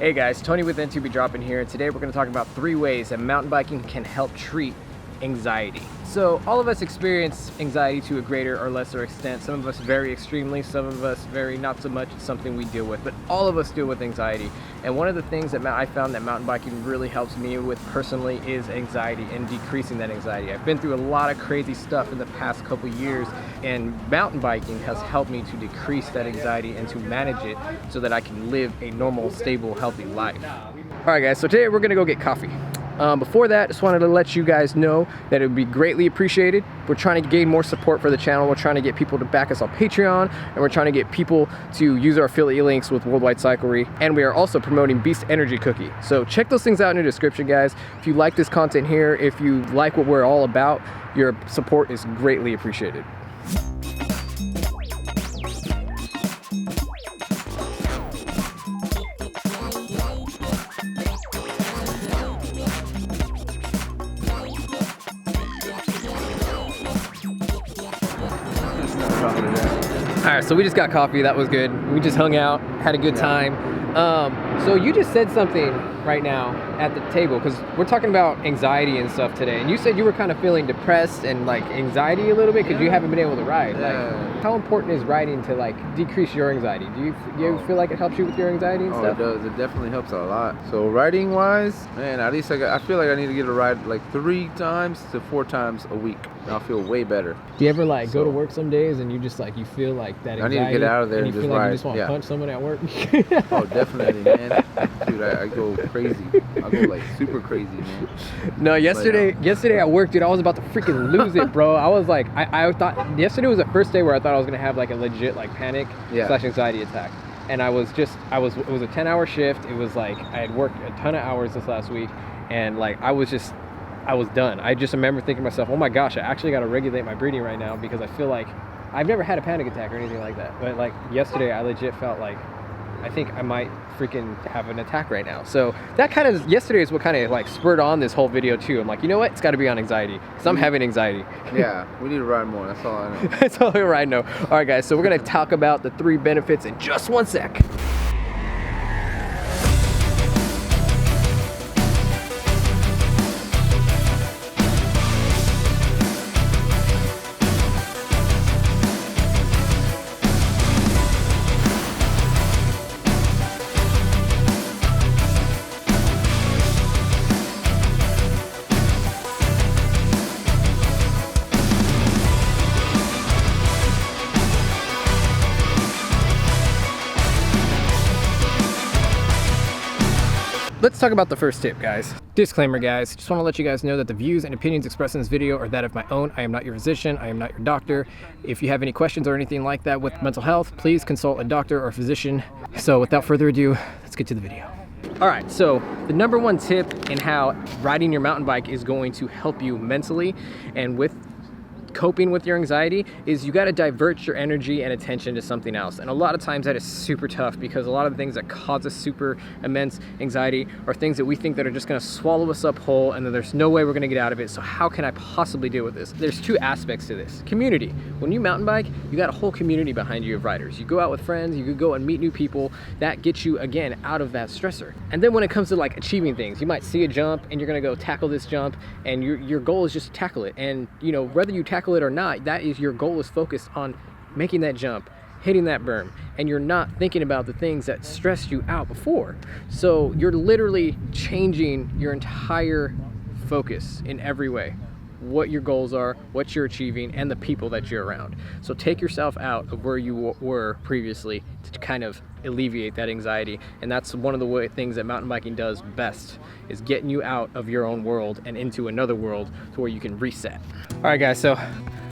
Hey guys, Tony with N2B dropping here, and today we're going to talk about 3 ways that mountain biking can help treat anxiety. So all of us experience anxiety to a greater or lesser extent. Some of us very extremely, some of us very not so much. It's something we deal with, but all of us deal with anxiety. And one of the things that I found that mountain biking really helps me with personally is anxiety and decreasing that anxiety. I've been through a lot of crazy stuff in the past couple years, and mountain biking has helped me to decrease that anxiety and to manage it so that I can live a normal, stable, healthy life. All right guys, so today we're gonna go get coffee. Before that, just wanted to let you guys know that it would be greatly appreciated. We're trying to gain more support for the channel. We're trying to get people to back us on Patreon, and we're trying to get people to use our affiliate links with Worldwide Cyclery, and we are also promoting Beast Energy Cookie. So check those things out in the description, guys. If you like this content here, if you like what we're all about, your support is greatly appreciated. All right, so we just got coffee. That was good. We just hung out, had a good time. So you just said something right now at the table, because we're talking about anxiety and stuff today, and you said you were kind of feeling depressed and like anxiety a little bit because you haven't been able to ride. Like, how important is riding to like decrease your anxiety? Do you feel like it helps you with your anxiety and stuff? It does. It definitely helps a lot. So riding wise, man, at least I feel like I need to get a ride like 3 times to 4 times a week. And I'll feel way better. Do you ever like go to work some days and you just like you feel like that anxiety? I need to get out of there and and you just feel like ride. You just want to punch someone at work? Oh, definitely, man. Dude, I go crazy. I go like super crazy, man. No, yesterday at work, dude, I was about to freaking lose it, bro. I was like, I thought yesterday was the first day where I thought I was gonna have like a legit like panic slash anxiety attack. And it was a 10-hour shift. It was like I had worked a ton of hours this last week, and like I was done. I just remember thinking to myself, oh my gosh, I actually got to regulate my breathing right now, because I feel like I've never had a panic attack or anything like that. But like yesterday, I legit felt like I think I might freaking have an attack right now. So that kind of, yesterday is what kind of like spurred on this whole video too. I'm like, you know what? It's got to be on anxiety, because I'm having anxiety. Yeah, we need to ride more. That's all I know. That's all I know. All right, guys. So we're going to talk about the 3 benefits in just 1 sec. Let's talk about the first tip, guys. Disclaimer, guys. Just want to let you guys know that the views and opinions expressed in this video are that of my own. I am not your physician. I am not your doctor. If you have any questions or anything like that with mental health, please consult a doctor or physician. So without further ado, let's get to the video. All right, so the number 1 tip in how riding your mountain bike is going to help you mentally and with coping with your anxiety is you got to divert your energy and attention to something else. And a lot of times that is super tough, because a lot of the things that cause us super immense anxiety are things that we think that are just going to swallow us up whole, and then there's no way we're going to get out of it. So how can I possibly deal with this? There's 2 aspects to this. Community. When you mountain bike, you got a whole community behind you of riders. You go out with friends, you could go and meet new people. That gets you, again, out of that stressor. And then when it comes to like achieving things, you might see a jump and you're going to go tackle this jump, and your goal is just to tackle it. And you know, whether you tackle it or not, that is, your goal is focused on making that jump, hitting that berm, and you're not thinking about the things that stressed you out before. So you're literally changing your entire focus in every way. What your goals are, what you're achieving, and the people that you're around. So take yourself out of where you were previously to kind of alleviate that anxiety. And that's one of the things that mountain biking does best, is getting you out of your own world and into another world to where you can reset. All right, guys, so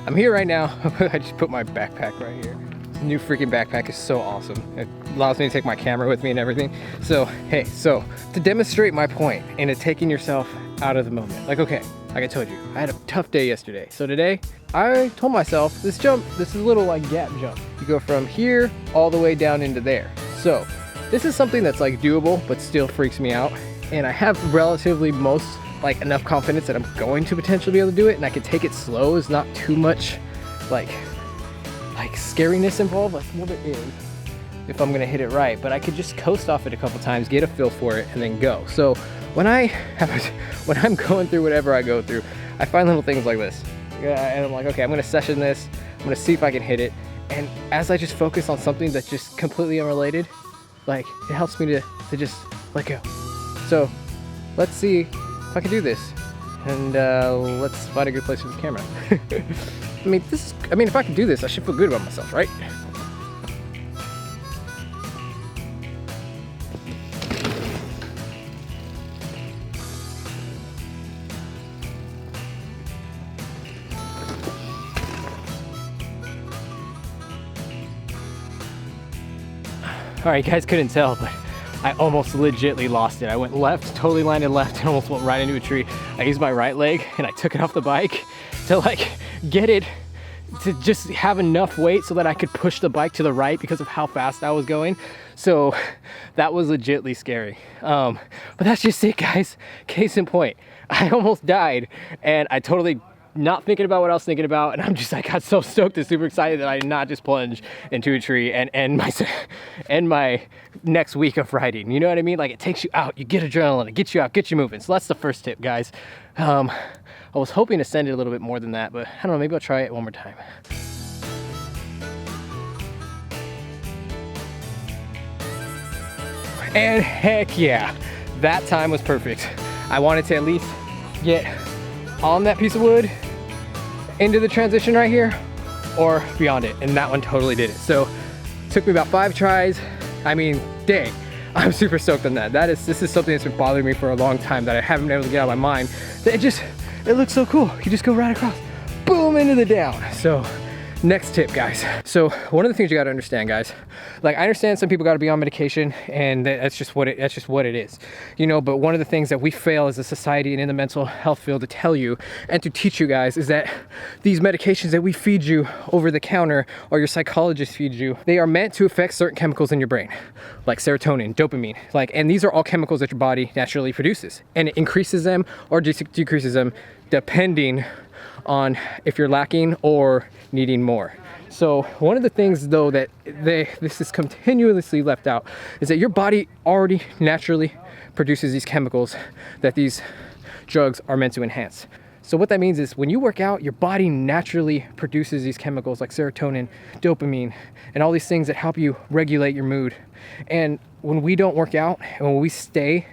I'm here right now. I just put my backpack right here. This new freaking backpack is so awesome. It allows me to take my camera with me and everything. So, hey, so to demonstrate my point into taking yourself out of the moment, like, okay, like I told you, I had a tough day yesterday. So today, I told myself, this is a little like gap jump. You go from here all the way down into there. So this is something that's like doable, but still freaks me out. And I have relatively like enough confidence that I'm going to potentially be able to do it, and I can take it slow. It's not too much like scariness involved. Like, well, there is, if I'm gonna hit it right, but I could just coast off it a couple times, get a feel for it, and then go. So when I'm going through whatever I go through, I find little things like this. And I'm like, okay, I'm gonna session this, I'm gonna see if I can hit it. And as I just focus on something that's just completely unrelated, like it helps me to just let go. So let's see if I can do this. And let's find a good place for the camera. I mean, if I can do this, I should feel good about myself, right? All right, you guys couldn't tell, but I almost legitly lost it. I went left, totally landed left, and almost went right into a tree. I used my right leg and I took it off the bike to like get it to just have enough weight so that I could push the bike to the right because of how fast I was going. So that was legitly scary. But that's just it, guys. Case in point, I almost died and I totally not thinking about what I was thinking about, and I'm just, I got so stoked and super excited that I did not just plunge into a tree and end my next week of riding. You know what I mean? Like, it takes you out, you get adrenaline, it gets you out, gets you moving. So that's the first tip, guys. I was hoping to send it a little bit more than that, but I don't know, maybe I'll try it one more time. And heck yeah, that time was perfect. I wanted to at least get on that piece of wood into the transition right here or beyond it, and that one totally did it. So it took me about 5 tries. I mean, dang, I'm super stoked on that. This is something that's been bothering me for a long time that I haven't been able to get out of my mind. It looks so cool. You just go right across, boom, into the down. So next tip, guys. So one of the things you got to understand, guys, like, I understand some people got to be on medication, and that's just what it is, you know. But one of the things that we fail as a society and in the mental health field to tell you and to teach you guys is that these medications that we feed you over the counter or your psychologist feeds you, they are meant to affect certain chemicals in your brain, like serotonin, dopamine, and these are all chemicals that your body naturally produces, and it increases them or decreases them depending on if you're lacking or needing more. So one of the things, though, that this is continuously left out is that your body already naturally produces these chemicals that these drugs are meant to enhance. So what that means is when you work out, your body naturally produces these chemicals like serotonin, dopamine, and all these things that help you regulate your mood. And when we don't work out and when we stay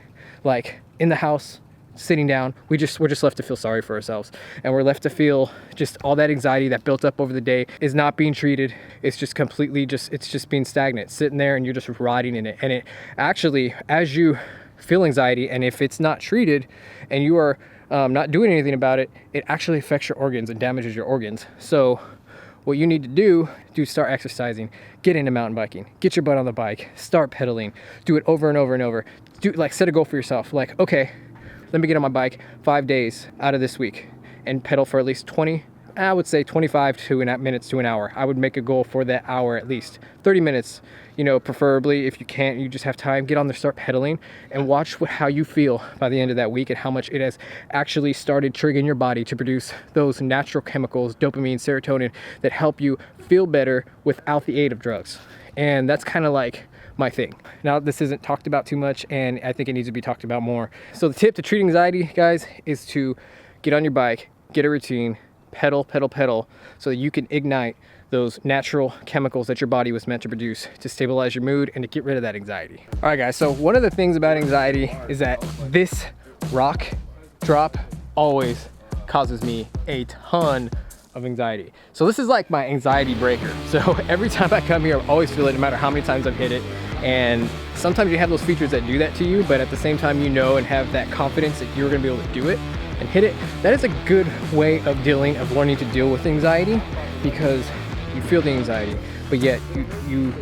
like in the house, sitting down, we're just left to feel sorry for ourselves, and we're left to feel just all that anxiety that built up over the day is not being treated. It's just completely it's just being stagnant, sitting there, and you're just rotting in it. And it actually, as you feel anxiety, and if it's not treated and you are not doing anything about it, it actually affects your organs and damages your organs. So what you need to do start exercising, get into mountain biking, get your butt on the bike, start pedaling, do it over and over and over. Set a goal for yourself, like, okay, let me get on my bike 5 days out of this week and pedal for at least 25 minutes to an hour. I would make a goal for that hour at least. 30 minutes, you know, preferably. If you can't, you just have time, get on there, start pedaling, and watch how you feel by the end of that week and how much it has actually started triggering your body to produce those natural chemicals, dopamine, serotonin, that help you feel better without the aid of drugs. And that's kind of like my thing. Now, this isn't talked about too much, and I think it needs to be talked about more. So the tip to treat anxiety, guys, is to get on your bike, get a routine, pedal, so that you can ignite those natural chemicals that your body was meant to produce to stabilize your mood and to get rid of that anxiety. All right, guys, so one of the things about anxiety is that this rock drop always causes me a ton of anxiety. So this is like my anxiety breaker. So every time I come here, I always feel it, no matter how many times I've hit it. And sometimes you have those features that do that to you, but at the same time, you know, and have that confidence that you're gonna be able to do it and hit it. That is a good way of learning to deal with anxiety, because you feel the anxiety, but yet you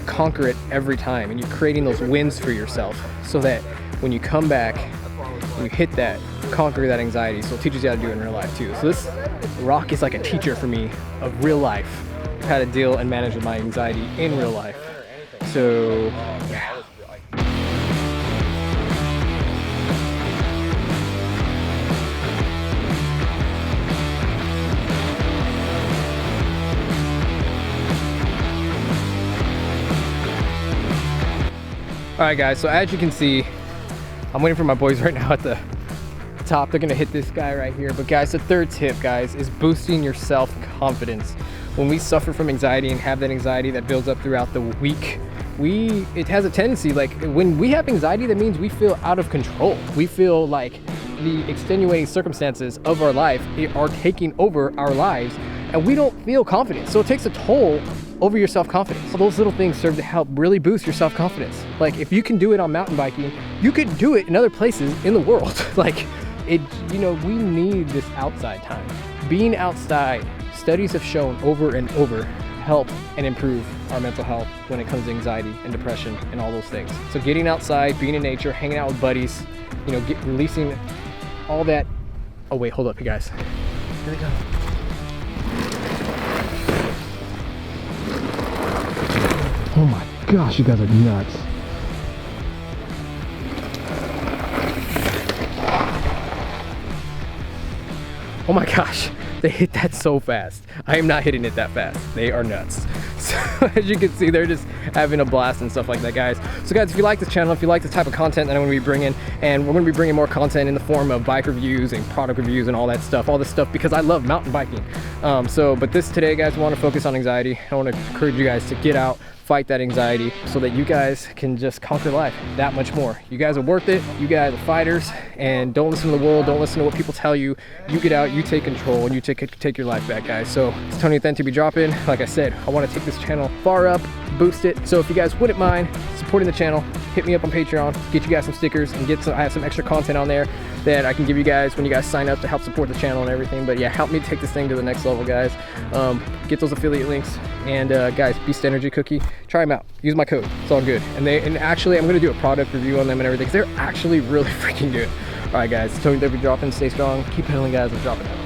conquer it every time, and you're creating those wins for yourself so that when you come back and you hit that, conquer that anxiety. So it teaches you how to do it in real life too. So this rock is like a teacher for me of real life, how to deal and manage with my anxiety in real life. So yeah. right, guys, so as you can see, I'm waiting for my boys right now at the top. They're gonna hit this guy right here. But guys, the third tip, guys, is boosting your self-confidence. When we suffer from anxiety and have that anxiety that builds up throughout the week, it has a tendency, like when we have anxiety, that means we feel out of control. We feel like the extenuating circumstances of our life are taking over our lives, and we don't feel confident. So it takes a toll over your self-confidence. All those little things serve to help really boost your self-confidence. Like if you can do it on mountain biking, you could do it in other places in the world. Like it, you know, we need this outside time. Being outside, studies have shown over and over, help and improve our mental health when it comes to anxiety and depression and all those things. So getting outside, being in nature, hanging out with buddies, you know, releasing all that. Oh wait, hold up, you guys. Here they go. Oh my gosh, you guys are nuts. Oh my gosh, they hit that so fast. I am not hitting it that fast. They are nuts. So as you can see, they're just having a blast and stuff like that, guys. So guys, if you like this channel, if you like the type of content that I'm gonna be bringing, and we're gonna be bringing more content in the form of bike reviews and product reviews and all this stuff, because I love mountain biking. But today, guys, we wanna focus on anxiety. I wanna encourage you guys to get out, fight that anxiety so that you guys can just conquer life that much more. You guys are worth it. You guys are fighters, and don't listen to the world. Don't listen to what people tell you. You get out, you take control, and you take your life back, guys. So it's Tony Authentic be dropping. Like I said, I want to take this channel far up, boost it. So if you guys wouldn't mind supporting the channel, hit me up on Patreon, get you guys some stickers, and I have some extra content on there that I can give you guys when you guys sign up to help support the channel and everything. But yeah, help me take this thing to the next level, guys. Get those affiliate links, and guys, Beast Energy Cookie, try them out. Use my code. It's all good. And actually, I'm gonna do a product review on them and everything, because they're actually really freaking good. All right, guys, Tony, they'll be dropping. Stay strong. Keep pedaling, guys. I'm dropping out.